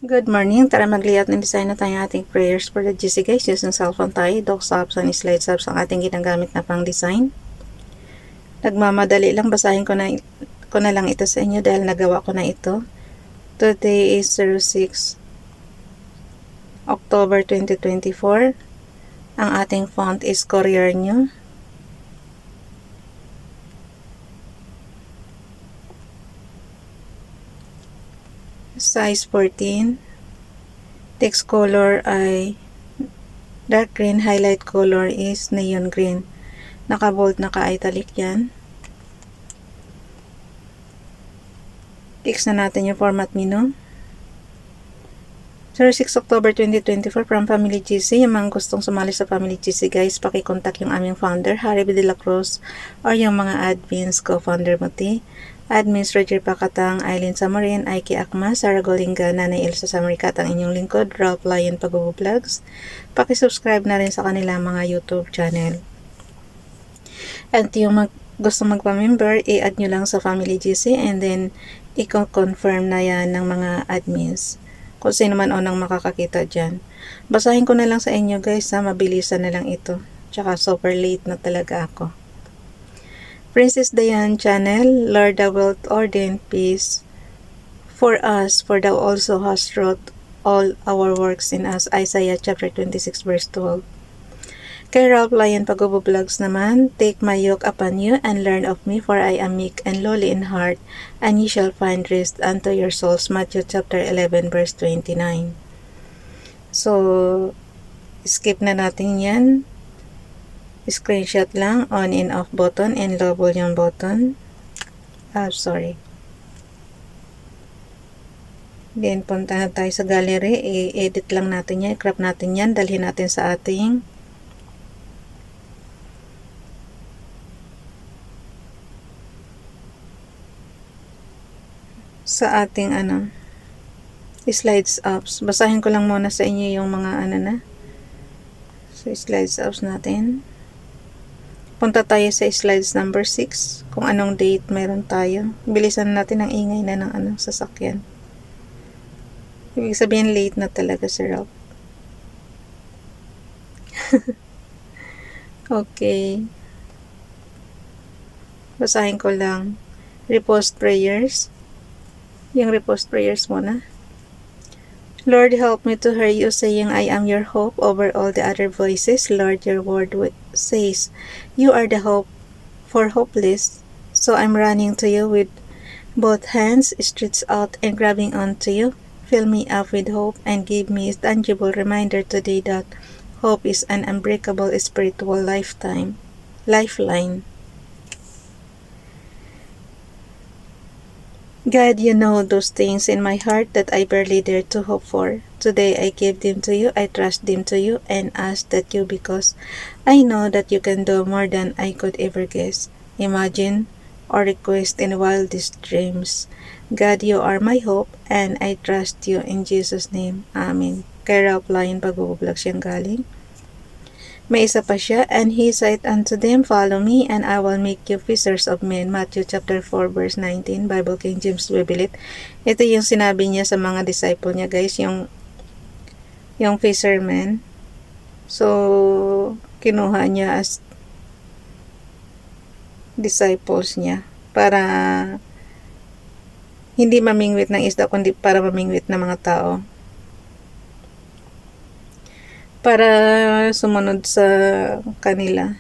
Good morning! Tara mag-layout ng design na tayo ating prayers for the GC guys. Using cellphone tayo, docs apps and slides apps ang ating ginagamit na pang design. Nagmamadali lang, basahin ko na lang ito sa inyo dahil nagawa ko na ito. Today is 06 October 2024. Ang ating font is Courier New. Size 14. Text color ay dark green. Highlight color is neon green. Naka-bold, naka-italic yan. Fix na natin yung format menu. 06 October 2024 from Family GC. Yung mga gustong sumali sa Family GC guys, pakicontact yung aming founder, Harry B. De La Cruz, or yung mga admins, co-founder Muti. Admins Roger Pacatang, Aileen Samarin, Aiki Akma, Sarah Golinga, Nanay Elsa Samaricat, ang inyong lingkod, Ralph Lion Pag-vlogs. Pakisubscribe na rin sa kanilang mga YouTube channel. At yung gusto magpa-member, i-add nyo lang sa Family GC and then i-confirm na yan ng mga admins. Kung sino man unang makakakita dyan. Basahin ko na lang sa inyo guys, mabilisan na lang ito. Tsaka super late na talaga ako. Princess Diane Channel, Lord, thou wilt ordain peace for us, for thou also hast wrought all our works in us. Isaiah chapter 26 verse 12. Kay Ralph Lion Pag-vlogs naman, take my yoke upon you and learn of me, for I am meek and lowly in heart, and ye shall find rest unto your souls. Matthew chapter 11 verse 29. So, skip na natin yan. Screenshot lang, on and off button, and low volume button. Sorry. Then, punta na tayo sa gallery. I-edit lang natin yan. I-crop natin yan. Dalhin natin sa ating slides apps. Basahin ko lang muna sa inyo yung mga So, slides apps natin. Punta tayo sa slides number 6. Kung anong date meron tayo. Bilisan natin ang ingay na ng sasakyan. Ibig sabihin late na talaga si Ralph. Okay. Basahin ko lang. Repost prayers. Yung repost prayers muna. Lord, help me to hear you saying, I am your hope over all the other voices. Lord, your word says, you are the hope for hopeless. So I'm running to you with both hands stretched out and grabbing onto you. Fill me up with hope and give me a tangible reminder today that hope is an unbreakable spiritual lifeline. God, you know those things in my heart that I barely dare to hope for. Today I give them to you, I trust them to you, and ask that you, because I know that you can do more than I could ever guess, imagine, or request in wildest dreams. God, you are my hope, and I trust you in Jesus' name. Amen. Kay Ralph Lion Pag-vlog siyang galing. May isa pa siya, and he said unto them, follow me, and I will make you fishers of men. Matthew chapter 4 verse 19, Bible King James Bible. Ito yung sinabi niya sa mga disciple niya guys, yung fisherman. So, kinuha niya as disciples niya para hindi mamingwit ng isda, kundi para mamingwit ng mga tao. Para sumunod sa kanila.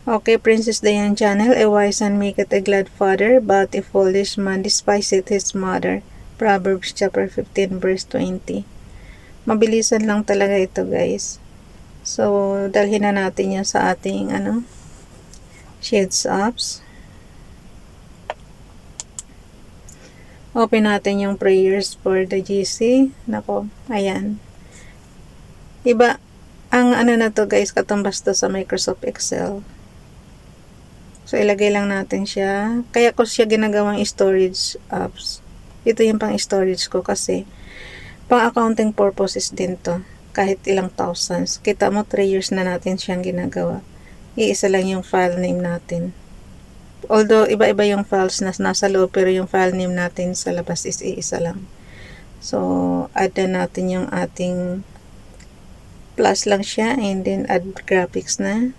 Okay, Princess Diane Channel, a wise son maketh a glad father, but a foolish man despiseth his mother. Proverbs chapter 15 verse 20. Mabilisan lang talaga ito guys. So, dalhin na natin yan sa ating shades apps. Open natin yung prayers for the GC. Nako, ayan. Iba, ang na to guys, katumbas to sa Microsoft Excel. So, ilagay lang natin siya. Kaya ko siya ginagawang storage apps. Ito yung pang storage ko kasi pang accounting purposes din to. Kahit ilang thousands. Kita mo, 3 years na natin siyang ginagawa. Iisa lang yung file name natin. Although, iba-iba yung files na nasa loob, pero yung file name natin sa labas is iisa lang. So, add na natin yung ating plus lang siya and then add graphics na.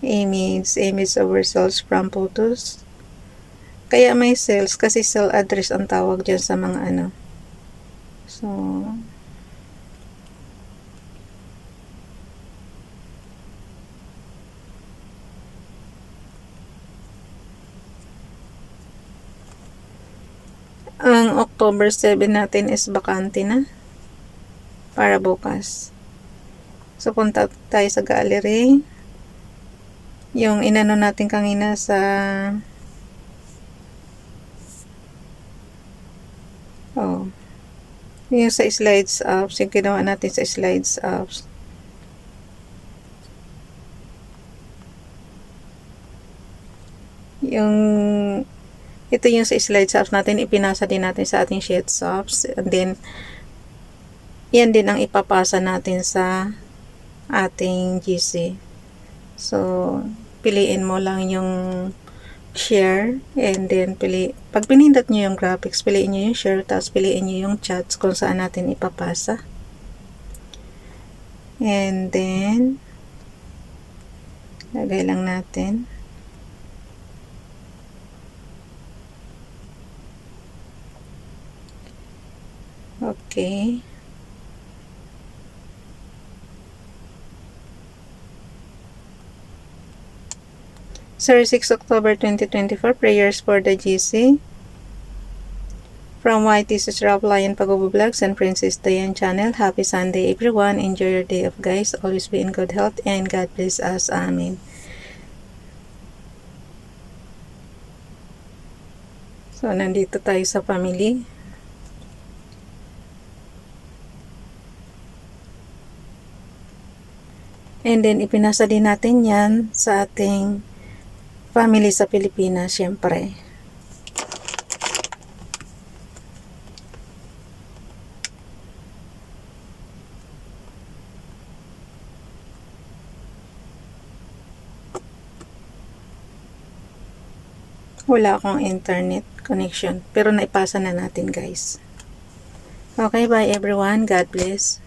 Image over cells from photos. Kaya may cells kasi cell address ang tawag dyan sa mga ano. So, ang October 7 natin is bakante na para bukas. So, punta tayo sa gallery. Yung inano natin kanina sa yung sa slides apps, yung ginawa natin sa slides apps. Ito yung sa slides apps natin, ipinasa din natin sa ating sheets apps. And then, yan din ang ipapasa natin sa ating GC. So, piliin mo lang yung share and then pag pinindot nyo yung graphics, piliin nyo yung share, tapos piliin nyo yung chats kung saan natin ipapasa. And then, lagay lang natin. Okay. Sir, 6 October 2024, prayers for the GC. From YT Sister Lion Pag-Vlogs and Princess Diane Channel. Happy Sunday everyone. Enjoy your day off guys. Always be in good health and God bless us. Amen. So, nandito tayo sa family. And then, ipinasa din natin yan sa ating family sa Pilipinas, syempre. Wala akong internet connection, pero naipasa na natin guys. Okay, bye everyone. God bless.